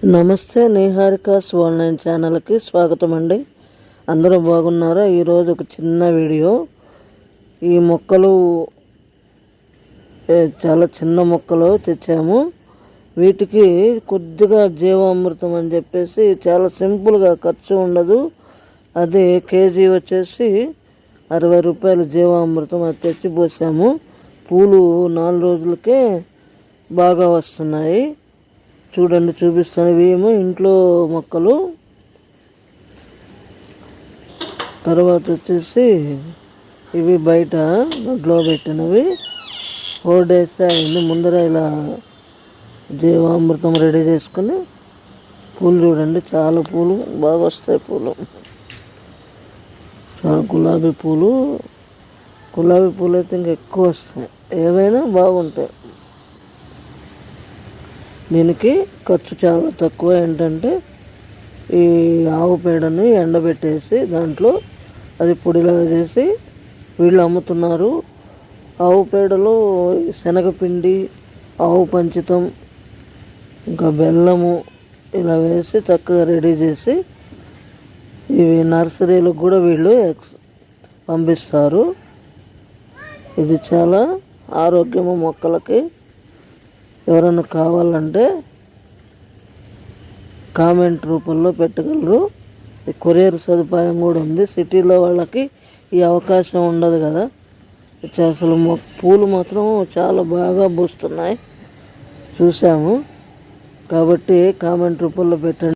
నమస్తే, నిహారికాస్ ఆన్లైన్ ఛానల్కి స్వాగతం అండి. అందరూ బాగున్నారా? ఈరోజు ఒక చిన్న వీడియో. ఈ మొక్కలు చాలా చిన్న మొక్కలు తెచ్చాము. వీటికి కొద్దిగా జీవామృతం అని చెప్పేసి చాలా సింపుల్గా, ఖర్చు ఉండదు. అదే కేజీ వచ్చేసి 60 రూపాయలు జీవామృతం. అది తెచ్చి పోసాము. పూలు 4 రోజులకే బాగా వస్తున్నాయి. చూడండి, చూపిస్తాను. ఇవేమో ఇంట్లో మొక్కలు. తర్వాత వచ్చేసి ఇవి బయట దొడ్లో పెట్టినవి. 4 days అయింది. ముందర ఇలా జీవామృతం రెడీ చేసుకుని పూలు చూడండి, చాలా పూలు బాగా వస్తాయి. పూలు చాలా గులాబీ పూలు అయితే ఇంకా ఎక్కువ వస్తాయి. ఏవైనా బాగుంటాయి. దీనికి ఖర్చు చాలా తక్కువ. ఏంటంటే ఈ ఆవు పేడని ఎండబెట్టేసి దాంట్లో అది పొడిలాగా చేసి వీళ్ళు అమ్ముతున్నారు. ఆవు పేడలో శనగపిండి, ఆవు పంచితం, ఇంకా బెల్లము ఇలా వేసి చక్కగా రెడీ చేసి ఇవి నర్సరీలకు కూడా వీళ్ళు పంపిస్తారు. ఇది చాలా ఆరోగ్యము మొక్కలకి. ఎవరైనా కావాలంటే కామెంట్ రూపంలో పెట్టగలరు. కొరియర్ సదుపాయం కూడా ఉంది. సిటీలో వాళ్ళకి ఈ అవకాశం ఉండదు కదా. అసలు పూలు మాత్రం చాలా బాగా పూస్తున్నాయి, చూసాము. కాబట్టి కామెంట్ రూపంలో పెట్టండి.